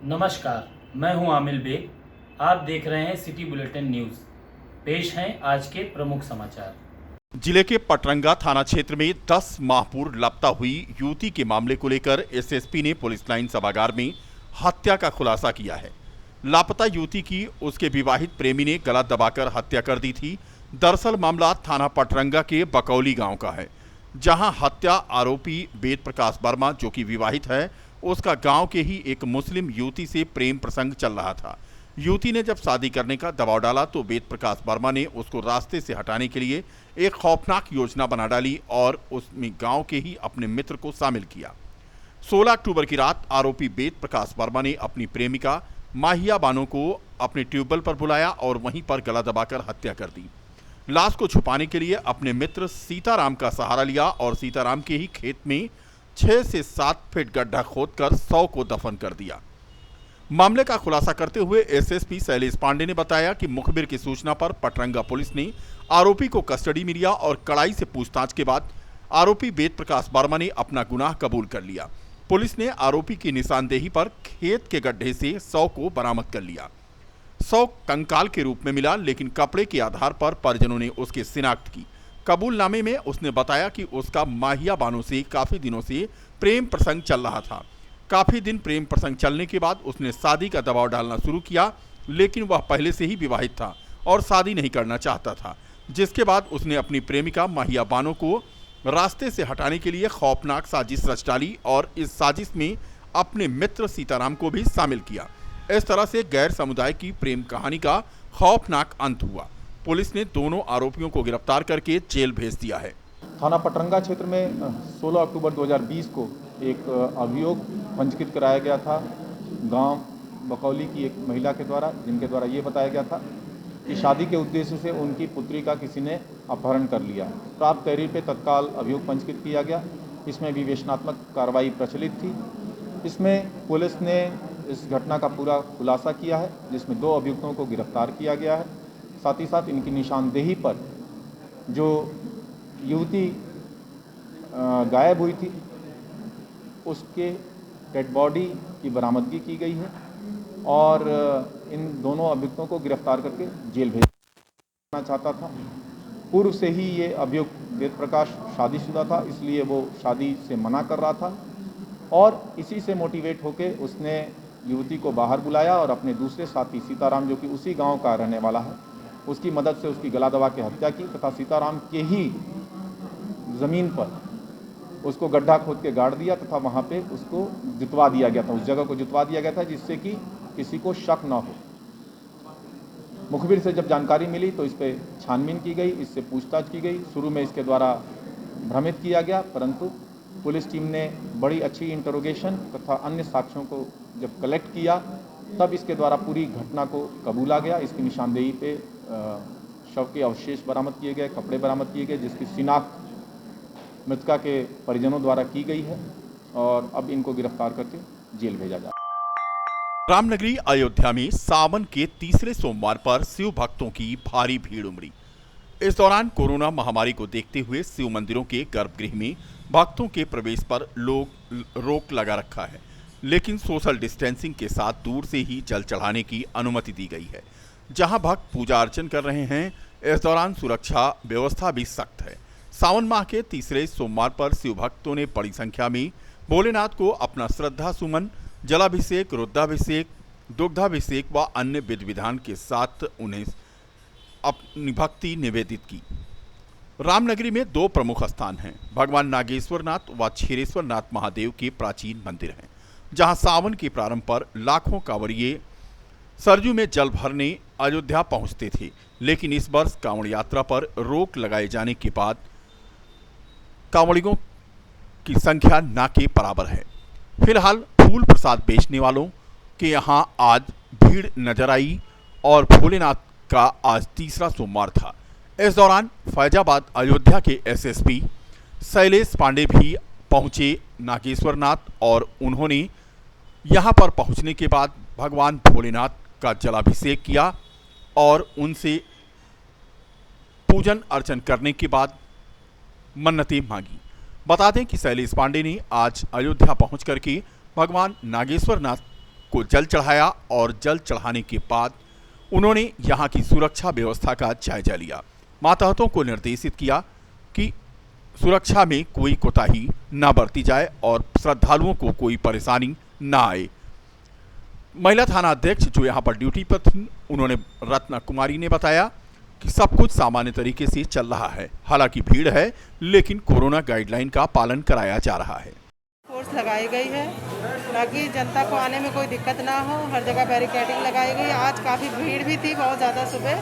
नमस्कार, मैं हूं आमिल बेग। आप देख रहे हैं सिटी बुलेटिन न्यूज़। पेश हैं आज के प्रमुख समाचार। जिले के पटरंगा थाना क्षेत्र में 10 माह पूर्व लापता हुई युवती के मामले को लेकर एसएसपी ने पुलिस लाइन सभागार में हत्या का खुलासा किया है। लापता युवती की उसके विवाहित प्रेमी ने गला दबाकर हत्या कर दी थी। दरअसल मामला थाना पटरंगा के बकौली गांव का है, जहां हत्या आरोपी वेद प्रकाश वर्मा, जो कि विवाहित है, उसका गांव के ही एक मुस्लिम युवती से प्रेम प्रसंग चल रहा था। युवती ने जब शादी करने का दबाव डाला तो वेद प्रकाश वर्मा ने उसको रास्ते से हटाने के लिए एक खौफनाक योजना बना डाली और उसमें गांव के ही अपने मित्र को शामिल किया। 16 अक्टूबर की रात आरोपी वेद प्रकाश वर्मा ने अपनी प्रेमिका माहिया बानो को अपने ट्यूबवेल पर बुलाया और वहीं पर गला दबाकर हत्या कर दी। लाश को छुपाने के लिए अपने मित्र सीताराम का सहारा लिया और सीताराम के ही खेत में 6 से 7 फीट गड्ढा खोदकर 100 को दफन कर दिया। मामले का खुलासा करते हुए एसएसपी शैलेश पांडे ने बताया कि मुखबिर की सूचना पर पटरंगा पुलिस ने आरोपी को कस्टडी में लिया और कड़ाई से पूछताछ के बाद आरोपी वेद प्रकाश वर्मा ने अपना गुनाह कबूल कर लिया। पुलिस ने आरोपी की निशानदेही पर खेत के गड्ढे से 100 को बरामद कर लिया। 100 कंकाल के रूप में मिला, लेकिन कपड़े के आधार पर परिजनों ने उसकी शिनाख्त की। कबूलनामे में उसने बताया कि उसका माहिया बानो से काफी दिनों से प्रेम प्रसंग चल रहा था। काफी दिन प्रेम प्रसंग चलने के बाद उसने शादी का दबाव डालना शुरू किया, लेकिन वह पहले से ही विवाहित था और शादी नहीं करना चाहता था, जिसके बाद उसने अपनी प्रेमिका माहिया बानो को रास्ते से हटाने के लिए खौफनाक साजिश रच डाली और इस साजिश में अपने मित्र सीताराम को भी शामिल किया। इस तरह से गैर समुदाय की प्रेम कहानी का खौफनाक अंत हुआ। पुलिस ने दोनों आरोपियों को गिरफ्तार करके जेल भेज दिया है। थाना पटरंगा क्षेत्र में 16 अक्टूबर 2020 को एक अभियोग पंजीकृत कराया गया था गांव बकौली की एक महिला के द्वारा, जिनके द्वारा ये बताया गया था कि शादी के उद्देश्य से उनकी पुत्री का किसी ने अपहरण कर लिया। प्राप्त तहरीर पे तत्काल अभियोग पंजीकृत किया गया। इसमें विवेचनात्मक कार्रवाई प्रचलित थी। इसमें पुलिस ने इस घटना का पूरा खुलासा किया है, जिसमें 2 अभियुक्तों को गिरफ्तार किया गया है। साथ ही साथ इनकी निशानदेही पर जो युवती गायब हुई थी, उसके डेड बॉडी की बरामदगी की गई है और इन दोनों अभियुक्तों को गिरफ्तार करके जेल भेजना चाहता था। पूर्व से ही ये अभियुक्त वेद प्रकाश शादीशुदा था, इसलिए वो शादी से मना कर रहा था और इसी से मोटिवेट होकर उसने युवती को बाहर बुलाया और अपने दूसरे साथी सीताराम, जो कि उसी गांव का रहने वाला है, उसकी मदद से उसकी गला दबा के हत्या की तथा सीताराम के ही ज़मीन पर उसको गड्ढा खोद के गाड़ दिया तथा वहाँ पे उसको जुतवा दिया गया था। उस जगह को जुतवा दिया गया था जिससे कि किसी को शक न हो। मुखबिर से जब जानकारी मिली तो इस पर छानबीन की गई, इससे पूछताछ की गई। शुरू में इसके द्वारा भ्रमित किया गया, परंतु पुलिस टीम ने बड़ी अच्छी इंटरोगेशन तथा अन्य साक्ष्यों को जब कलेक्ट किया, तब इसके द्वारा पूरी घटना को कबूला गया। इसकी निशानदेही पे शव के अवशेष बरामद किए गए, कपड़े बरामद किए गए, जिसकी शिनाख्त मृतका के परिजनों द्वारा की गई है और अब इनको गिरफ्तार करके जेल भेजा जा। रामनगरी अयोध्या में सावन के तीसरे सोमवार पर शिव भक्तों की भारी भीड़ उमड़ी। इस दौरान कोरोना महामारी को देखते हुए शिव मंदिरों के गर्भगृह में भक्तों के प्रवेश पर रोक लगा रखा है, लेकिन सोशल डिस्टेंसिंग के साथ दूर से ही जल चढ़ाने की अनुमति दी गई है। जहां भक्त पूजा अर्चन कर रहे हैं, इस दौरान सुरक्षा व्यवस्था भी सख्त है। सावन माह के तीसरे सोमवार पर शिव भक्तों ने बड़ी संख्या में भोलेनाथ को अपना श्रद्धा सुमन, जलाभिषेक, रुद्राभिषेक, दुग्धाभिषेक व अन्य विधि विधान के साथ उन्हें अपनी भक्ति निवेदित की। रामनगरी में 2 प्रमुख स्थान हैं। भगवान नागेश्वरनाथ व क्षीरेश्वरनाथ महादेव के प्राचीन मंदिर हैं, जहां सावन के प्रारंभ पर लाखों कांवड़िए सरजू में जल भरने अयोध्या पहुंचते थे, लेकिन इस वर्ष कांवड़ यात्रा पर रोक लगाए जाने के बाद कांवड़ियों की संख्या ना के बराबर है। फिलहाल फूल प्रसाद बेचने वालों के यहां आज भीड़ नजर आई और भोलेनाथ का आज तीसरा सोमवार था। इस दौरान फैजाबाद अयोध्या के एसएसपी शैलेश पांडे भी पहुंचे नागेश्वरनाथ और उन्होंने यहां पर पहुंचने के बाद भगवान भोलेनाथ का जलाभिषेक किया और उनसे पूजन अर्चन करने के बाद मन्नतें मांगी। बता दें कि शैलेश पांडे ने आज अयोध्या पहुंच करके भगवान नागेश्वरनाथ को जल चढ़ाया और जल चढ़ाने के बाद उन्होंने यहां की सुरक्षा व्यवस्था का जायजा लिया। मातहतों को निर्देशित किया कि सुरक्षा में कोई कोताही न बरती जाए और श्रद्धालुओं को कोई परेशानी न आए। महिला थाना अध्यक्ष जो यहां पर ड्यूटी पर थी, उन्होंने रत्ना कुमारी ने बताया कि सब कुछ सामान्य तरीके से चल रहा है। हालांकि भीड़ है, लेकिन कोरोना गाइडलाइन का पालन कराया जा रहा है। फोर्स लगाई गई है ताकि जनता को आने में कोई दिक्कत ना हो। हर जगह बैरिकेडिंग लगाई गई। आज काफ़ी भीड़ भी थी, बहुत ज़्यादा। सुबह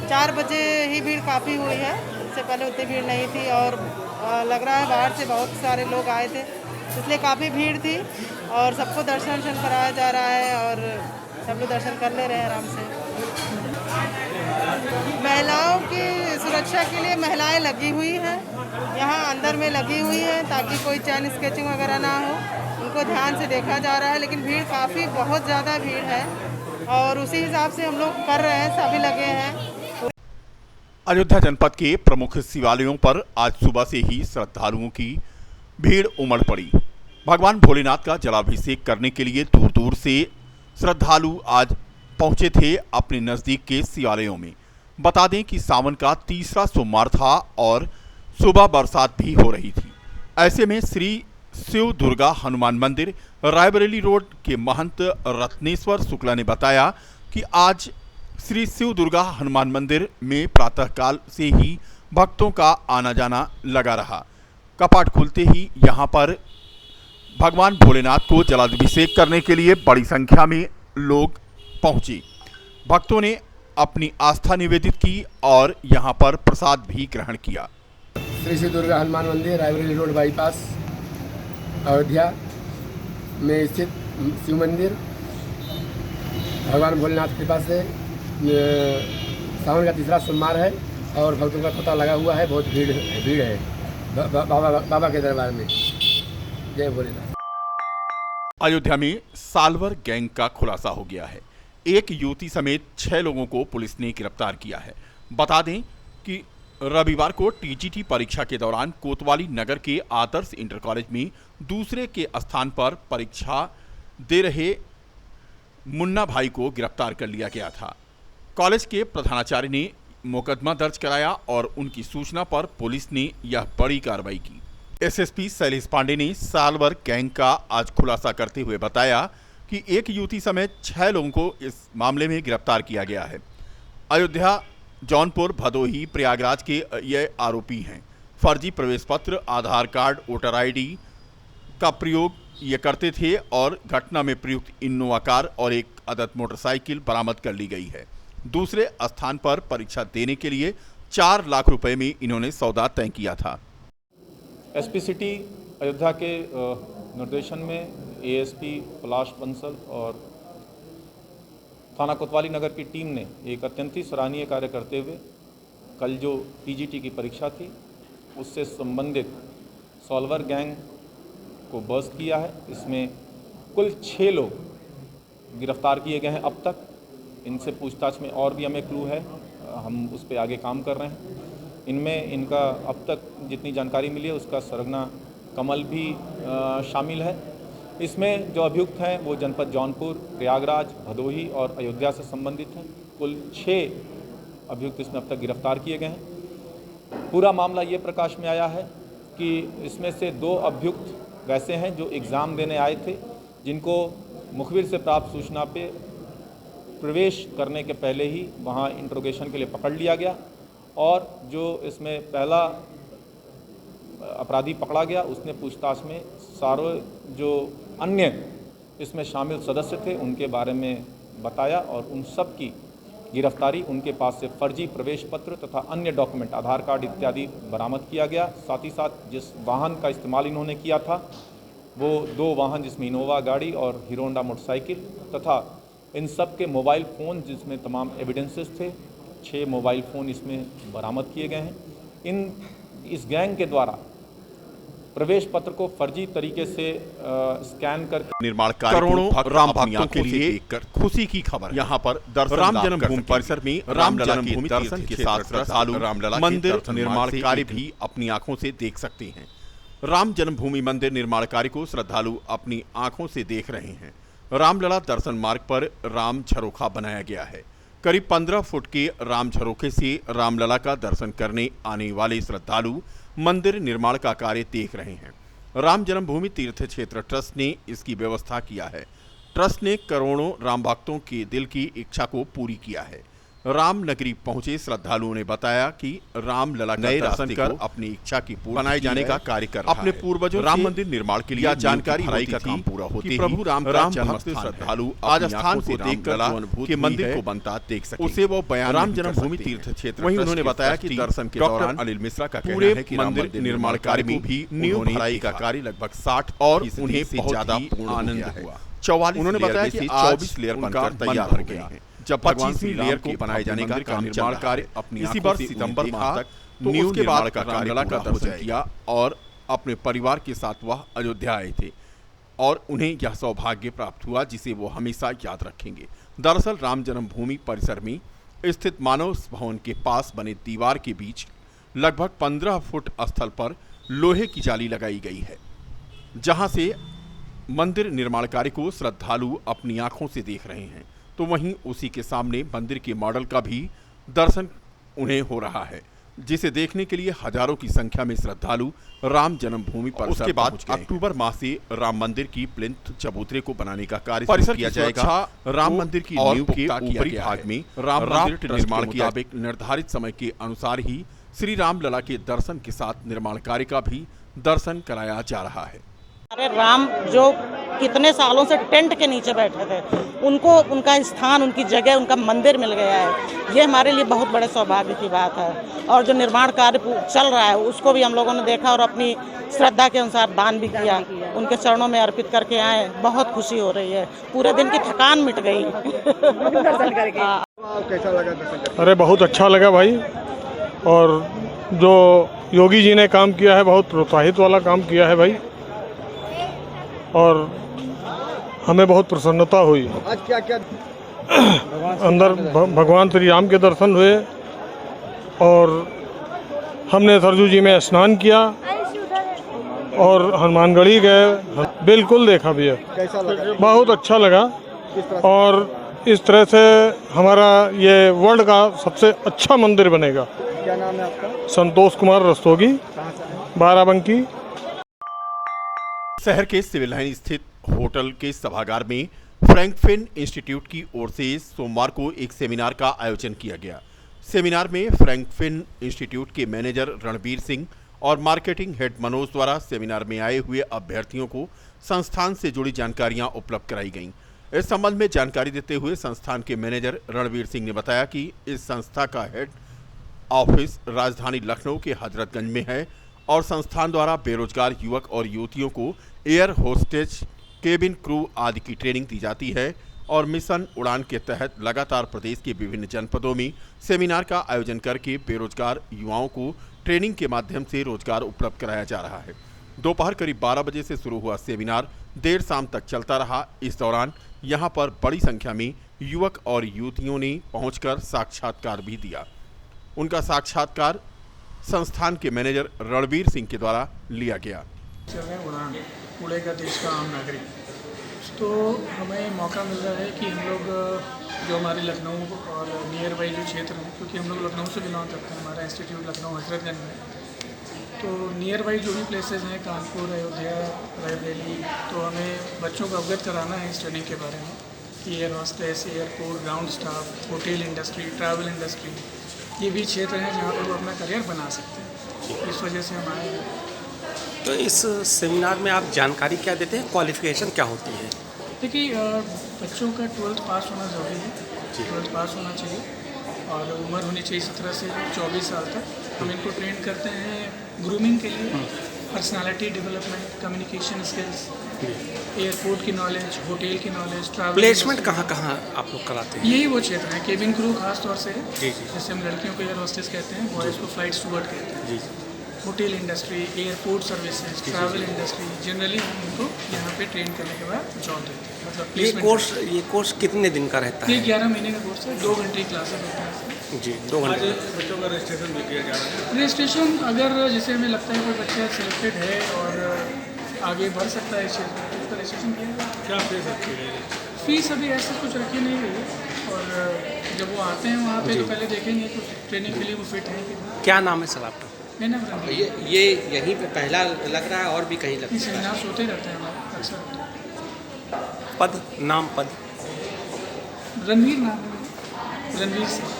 4 बजे ही भीड़ काफ़ी हुई है, इससे पहले उतनी भीड़ नहीं थी। और लग रहा है बाहर से बहुत सारे लोग आए थे, इसलिए काफ़ी भीड़ थी। और सबको दर्शन कराया जा रहा है और सब लोग दर्शन कर ले रहे हैं आराम से। महिलाओं की सुरक्षा के लिए महिलाएं लगी हुई हैं, यहाँ अंदर में लगी हुई हैं ताकि कोई चैन स्केचिंग वगैरह ना हो। उनको ध्यान से देखा जा रहा है, लेकिन भीड़ काफ़ी बहुत ज़्यादा भीड़ है और उसी हिसाब से हम लोग कर रहे हैं, सभी लगे हैं। अयोध्या जनपद के प्रमुख शिवालयों पर आज सुबह से ही श्रद्धालुओं की भीड़ उमड़ पड़ी। भगवान भोलेनाथ का जलाभिषेक करने के लिए दूर दूर से श्रद्धालु आज पहुंचे थे अपने नजदीक के शिवालयों में। बता दें कि सावन का तीसरा सोमवार था और सुबह बरसात भी हो रही थी। ऐसे में श्री शिव दुर्गा हनुमान मंदिर रायबरेली रोड के महंत रत्नेश्वर शुक्ला ने बताया कि आज श्री शिव दुर्गा हनुमान मंदिर में प्रातःकाल से ही भक्तों का आना जाना लगा रहा। कपाट खुलते ही यहां पर भगवान भोलेनाथ को जलाभिषेक करने के लिए बड़ी संख्या में लोग पहुंचे। भक्तों ने अपनी आस्था निवेदित की और यहां पर प्रसाद भी ग्रहण किया। श्री शिव दुर्गा हनुमान मंदिर रायबरेली रोड बाईपास अयोध्या में स्थित शिव मंदिर, भगवान भोलेनाथ की कृपा से सावन का तीसरा सोमवार है और भक्तों का तांता लगा हुआ है। बहुत भीड़ है बाबा के दरबार में। जय भोलेनाथ। अयोध्या में सालवर गैंग का खुलासा हो गया है। एक युवती समेत 6 लोगों को पुलिस ने गिरफ्तार किया है। बता दें कि रविवार को टीजीटी परीक्षा के दौरान कोतवाली नगर के आदर्श इंटर कॉलेज में दूसरे के स्थान पर परीक्षा दे रहे मुन्ना भाई को गिरफ्तार कर लिया गया था। कॉलेज के प्रधानाचार्य ने मुकदमा दर्ज कराया और उनकी सूचना पर पुलिस ने यह बड़ी कार्रवाई की। एसएसपी शैलेश पांडे ने सालवर गैंग का आज खुलासा करते हुए बताया कि एक युवती समेत 6 लोगों को इस मामले में गिरफ्तार किया गया है। अयोध्या, जौनपुर, भदोही, प्रयागराज के ये आरोपी हैं। फर्जी प्रवेश पत्र, आधार कार्ड, वोटर आईडी का प्रयोग ये करते थे और घटना में प्रयुक्त इनोवा कार और एक अदद मोटरसाइकिल बरामद कर ली गई है। दूसरे स्थान पर परीक्षा देने के लिए 4 लाख रुपए में इन्होंने सौदा तय किया था। एसपी सिटी अयोध्या के निर्देशन में एएसपी पलाश बंसल और थाना कोतवाली नगर की टीम ने एक अत्यंत ही सराहनीय कार्य करते हुए कल जो टीजीटी की परीक्षा थी उससे संबंधित सॉल्वर गैंग को बस्ट किया है। इसमें कुल 6 लोग गिरफ्तार किए गए हैं अब तक। इनसे पूछताछ में और भी हमें क्लू है, हम उस पर आगे काम कर रहे हैं। इनमें इनका अब तक जितनी जानकारी मिली है उसका सरगना कमल भी शामिल है। इसमें जो अभियुक्त हैं वो जनपद जौनपुर, प्रयागराज, भदोही और अयोध्या से संबंधित हैं। कुल 6 अभियुक्त इसमें अब तक गिरफ्तार किए गए हैं। पूरा मामला ये प्रकाश में आया है कि इसमें से 2 अभियुक्त वैसे हैं जो एग्ज़ाम देने आए थे, जिनको मुखबिर से प्राप्त सूचना पे प्रवेश करने के पहले ही वहाँ इंट्रोगेशन के लिए पकड़ लिया गया और जो इसमें पहला अपराधी पकड़ा गया उसने पूछताछ में सारे जो अन्य इसमें शामिल सदस्य थे उनके बारे में बताया और उन सब की गिरफ्तारी, उनके पास से फर्जी प्रवेश पत्र तथा अन्य डॉक्यूमेंट, आधार कार्ड इत्यादि बरामद किया गया। साथ ही साथ जिस वाहन का इस्तेमाल इन्होंने किया था वो 2 वाहन, जिसमें इनोवा गाड़ी और हीरो होंडा मोटरसाइकिल तथा इन सब के मोबाइल फ़ोन जिसमें तमाम एविडेंसेस थे, 6 मोबाइल फ़ोन इसमें बरामद किए गए हैं। इस गैंग के द्वारा प्रवेश पत्र को फर्जी तरीके से स्कैन करके निर्माण कार्य करोड़ों राम भक्तों के लिए देखकर खुशी की खबर। यहाँ पर राम जन्मभूमि परिसर में रामलला के दर्शन के साथ श्रद्धालु रामलला मंदिर निर्माण कार्य भी अपनी आंखों से देख सकते हैं। राम जन्मभूमि मंदिर निर्माण कार्य को श्रद्धालु अपनी आंखों से देख रहे हैं। रामलला दर्शन मार्ग पर राम झरोखा बनाया गया है। करीब 15 फुट के राम झरोखे से रामलला का दर्शन करने आने वाले श्रद्धालु मंदिर निर्माण का कार्य देख रहे हैं। राम जन्मभूमि तीर्थ क्षेत्र ट्रस्ट ने इसकी व्यवस्था किया है। ट्रस्ट ने करोड़ों राम भक्तों के दिल की इच्छा को पूरी किया है। राम नगरी पहुंचे श्रद्धालुओं ने बताया कि रामलला नए दर्शन कर अपनी इच्छा की पूर्ति बनाए जाने का कार्य कर रहा है। अपने पूर्वजों राम मंदिर निर्माण के लिए जानकारी भराई का काम पूरा होते ही प्रभु राम भक्त श्रद्धालु आज स्थान को देखकर के मंदिर को बनता देख सके उसे वो बयान राम जन्मभूमि तीर्थ क्षेत्र। वहीं उन्होंने बताया कि दर्शन के दौरान अनिल मिश्रा का पूरे मंदिर निर्माण कार्य में भी नींव भराई का कार्य लगभग 60 और उन्हें बहुत ज्यादा आनंद हुआ। 44 उन्होंने बताया कि 24 लेयर बनकर तैयार हो गए हैं। जब 25वीं लेयर को बनाए जाने का निर्माण कार्य अपनी इसी बार सितंबर माह तक न्यू के बाद का रामलला का दर्शन किया और अपने परिवार के साथ वह अयोध्या आए थे और उन्हें यह सौभाग्य प्राप्त हुआ जिसे वो हमेशा याद रखेंगे। दरअसल राम जन्मभूमि परिसर में स्थित मानव भवन के पास बने दीवार के बीच लगभग 15 फुट स्थल पर लोहे की जाली लगाई गई है, जहां से मंदिर निर्माण कार्य को श्रद्धालु अपनी आंखों से देख रहे हैं। तो वहीं उसी के सामने मंदिर के मॉडल का भी दर्शन उन्हें हो रहा है, जिसे देखने के लिए हजारों की संख्या में श्रद्धालु राम जन्मभूमि पर उसके बाद अक्टूबर माह से राम मंदिर की प्लिंथ चबूतरे को बनाने का कार्य परिसर किया जाएगा। राम मंदिर की नींव के ऊपरी भाग में राम मंदिर निर्माण के मुताबिक निर्धारित समय के अनुसार ही श्री रामलला के दर्शन के साथ निर्माण कार्य का भी दर्शन कराया जा रहा है। अरे राम जो कितने सालों से टेंट के नीचे बैठे थे, उनको उनका स्थान, उनकी जगह, उनका मंदिर मिल गया है। ये हमारे लिए बहुत बड़े सौभाग्य की बात है। और जो निर्माण कार्य चल रहा है उसको भी हम लोगों ने देखा और अपनी श्रद्धा के अनुसार दान भी किया, उनके चरणों में अर्पित करके आए। बहुत खुशी हो रही है, पूरे दिन की थकान मिट गई। कैसा लगा दर्शन? अरे बहुत अच्छा लगा भाई, और जो योगी जी ने काम किया है बहुत प्रोत्साहित वाला काम किया है भाई, और हमें बहुत प्रसन्नता हुई। आज क्या क्या अंदर भगवान श्री राम के दर्शन हुए और हमने सरजू जी में स्नान किया और हनुमानगढ़ी गए, बिल्कुल देखा भैया। कैसा लगा? बहुत अच्छा लगा, किस तरह से? और इस तरह से हमारा ये वर्ल्ड का सबसे अच्छा मंदिर बनेगा। क्या नाम है आपका? संतोष कुमार रस्तोगी, कहाँ से हैं? बाराबंकी। शहर के सिविल लाइन स्थित होटल के सभागार में फ्रैंकफिन इंस्टीट्यूट की ओर से सोमवार को एक सेमिनार का आयोजन किया गया। सेमिनार में फ्रैंकफिन इंस्टीट्यूट के मैनेजर रणबीर सिंह और मार्केटिंग हेड मनोज द्वारा सेमिनार में आए हुए अभ्यर्थियों को संस्थान से जुड़ी जानकारियां उपलब्ध कराई गईं। इस संबंध में जानकारी देते हुए संस्थान के मैनेजर रणबीर सिंह ने बताया कि इस संस्था का हेड ऑफिस राजधानी लखनऊ के हजरतगंज में है और संस्थान द्वारा बेरोजगार युवक और युवतियों को एयर होस्टेज, केबिन क्रू आदि की ट्रेनिंग दी जाती है और मिशन उड़ान के तहत लगातार प्रदेश के विभिन्न जनपदों में सेमिनार का आयोजन करके बेरोजगार युवाओं को ट्रेनिंग के माध्यम से रोजगार उपलब्ध कराया जा रहा है। दोपहर करीब 12 बजे से शुरू हुआ सेमिनार देर शाम तक चलता रहा। इस दौरान यहां पर बड़ी संख्या में युवक और युवतियों ने पहुंचकर साक्षात्कार भी दिया। उनका साक्षात्कार संस्थान के मैनेजर रणबीर सिंह के द्वारा लिया गया। उड़ान उड़ेगा देश का आम नागरिक, तो हमें मौका मिल रहा है कि हम लोग जो हमारे लखनऊ और नियर बाई जो क्षेत्र हैं, क्योंकि हम लोग लखनऊ से बिलोंग करते हैं, हमारा इंस्टीट्यूट लखनऊ हजरतगंज में, तो नियर बाई जो भी प्लेसेस हैं, कानपुर, अयोध्या, रायबरेली, तो हमें बच्चों को अवगत कराना है इस ट्रेनिंग के बारे में कि air hostess, airport, ground staff, hotel industry, travel industry, ये भी क्षेत्र हैं जहाँ पर वो अपना करियर बना सकते हैं। इस वजह से हम आए हैं। तो इस सेमिनार में आप जानकारी क्या देते हैं, क्वालिफिकेशन क्या होती है? देखिए, बच्चों का 12th पास होना ज़रूरी है, 12th पास होना चाहिए और उम्र होनी चाहिए 17 से 24 साल तक। हम इनको ट्रेन करते हैं ग्रूमिंग के लिए, personality development, communication skills, airport की नॉलेज, होटल की नॉलेज, ट्रैवल। प्लेसमेंट कहाँ कहाँ आप लोग कराते हैं? यही वो क्षेत्र है, केबिन क्रू खास तौर से है, जी। जैसे हम लड़कियों को एयर होस्टेस कहते हैं, बॉयज़ को फ्लाइट स्टूवर्ड कहते हैं। जी। Hotel industry, airport services, travel industry, generally हम उनको यहाँ पे ट्रेन करने के बाद जॉब देते हैं। मतलब ये कोर्स कितने दिन का रहता है? ये 11 महीने का कोर्स है, 2 घंटे की क्लासेस होता है। जी, 2 घंटे। बच्चों का रजिस्ट्रेशन भी किया जा रहा है। रजिस्ट्रेशन अगर जैसे हमें लगता है कोई बच्चा सिलेक्टेड है और आगे बढ़ सकता है इस क्षेत्र में, रजिस्ट्रेशन किया गया। क्या फीस रखी गई? फीस अभी ऐसा कुछ रखी नहीं गई है और जब वो आते हैं वहाँ पे तो पहले देखेंगे कुछ ट्रेनिंग के लिए वो फिट है कि नहीं। क्या नाम है सर आपका? मेरा नाम रणवीर। ये यहीं पे पहला लग रहा है और भी कहीं लग ये सेमिनार्स होते रहते हैं हमारे अक्सर। पद नाम पद रणवीर नाम है, रणवीर सिंह।